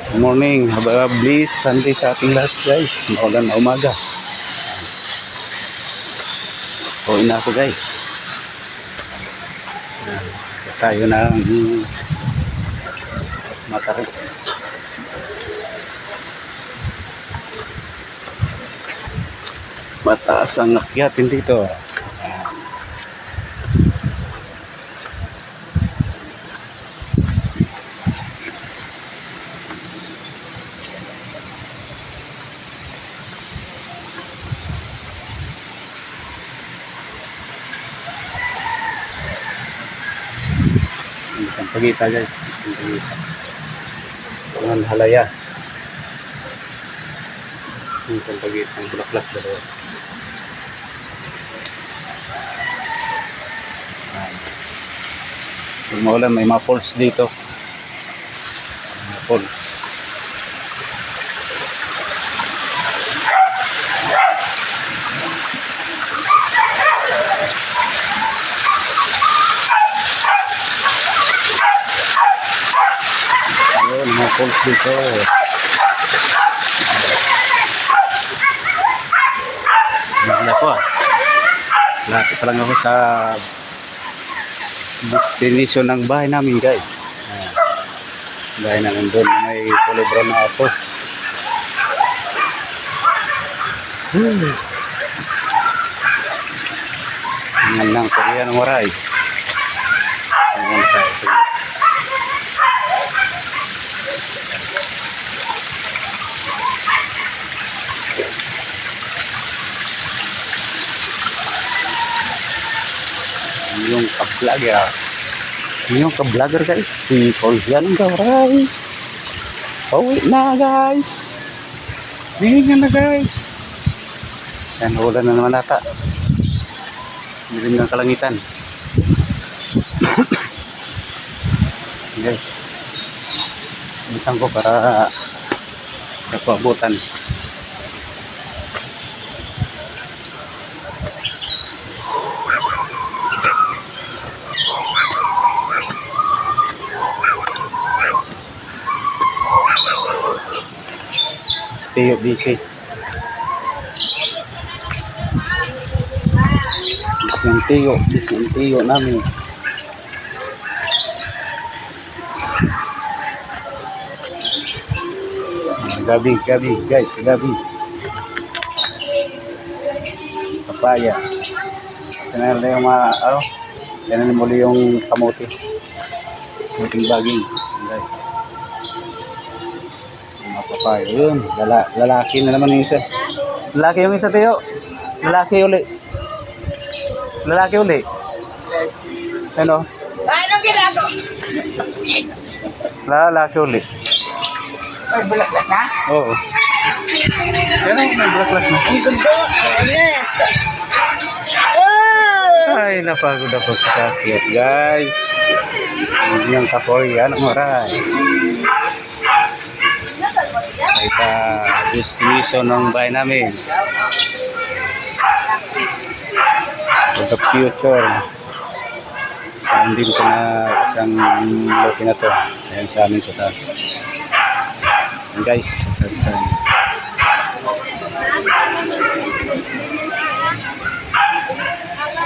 Good morning, bliss Sunday sa ating lahat guys. Maulan na umaga. Uwi na ako guys. Tayo ng Matarik. Mataas ang akyatin dito. Ang pagita guys. Ang halaya. Ang pagita. Ang bulaklak dalawa. Pag maulan may mga falls dito. Mga falls. Ayun, mga falls dito. Wala ko ah. Lapit pa lang ako sa destination ng bahay namin guys. Bahay namin doon may kulay brown na ako. Tingnan lang Korea ng waray. Tingnan tayo sa yung ka-vlogger guys, si Korean ng Gawaray. Pauwi na guys. Bigyan na guys. Yan, ulan na naman ata. Dilim ng kalangitan. Guys, butang ko para napabutan. Tiyo busy. Yung tiyo namin. Gabi guys, gabi. Papaya. Tinala yung mga, yan muli yung kamote. Kamuting baging. Guys. Papaya. Yun, lalaki na naman yung isa. Lalaki yung isa tayo. Lalaki uli. Ano? Anong ginagawa? Lalaki uli. Ay, bulaklak na? Oo. Yan ay, may bulaklak na. Ang gundo. Yes. Ay, napagod ako sa kakit guys. Yung kapoy, anong oras? Ay sa destination ng bahay namin. For the future. Andin ko na isang lote na to. Ayan sa amin sa taas. Ayan guys.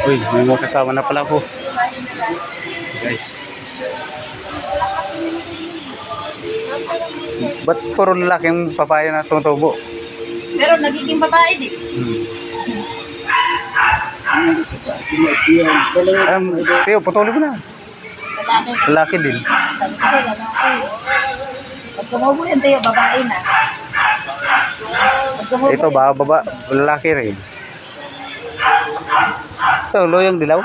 Uy, may mga kasama na pala ako. Guys. Ba't puro lalaking papaya na tumutubo? Pero nagiging babae din. Tiyo, patuloy mo na. Lalaki din. Pag tumubo yan tayo, babae na. Ito ba, lalaki rin. Ito, loyang dilaw.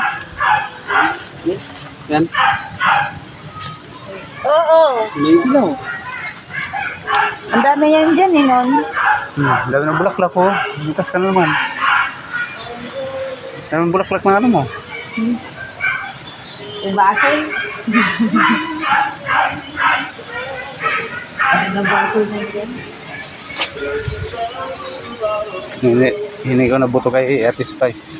Yan. Oo. Dilaw. Ang dami yan dyan eh nun. Dami ng bulaklak ko. Bukas ka na naman. Dami ng bulaklak na ano mo. Ibasay. Ang basay na yan. Hindi ko nabuto kay Ate Spice.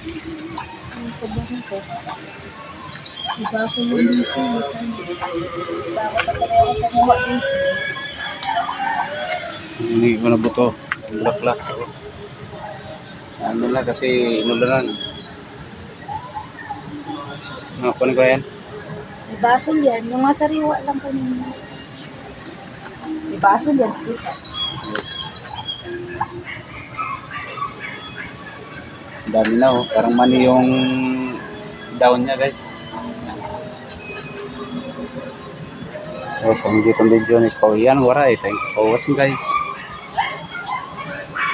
Ibasay na dito. Hindi ko na buto. Bulaklak. Ano na kasi inulanan. Kunin ko yan. May baso yan. Yung mga sariwa lang po ninyo. May baso yan. Tita. Dami na oh. Parang mani yung down niya guys. So, sa hindi itong video ni Koyan Waray. Thank you for watching guys.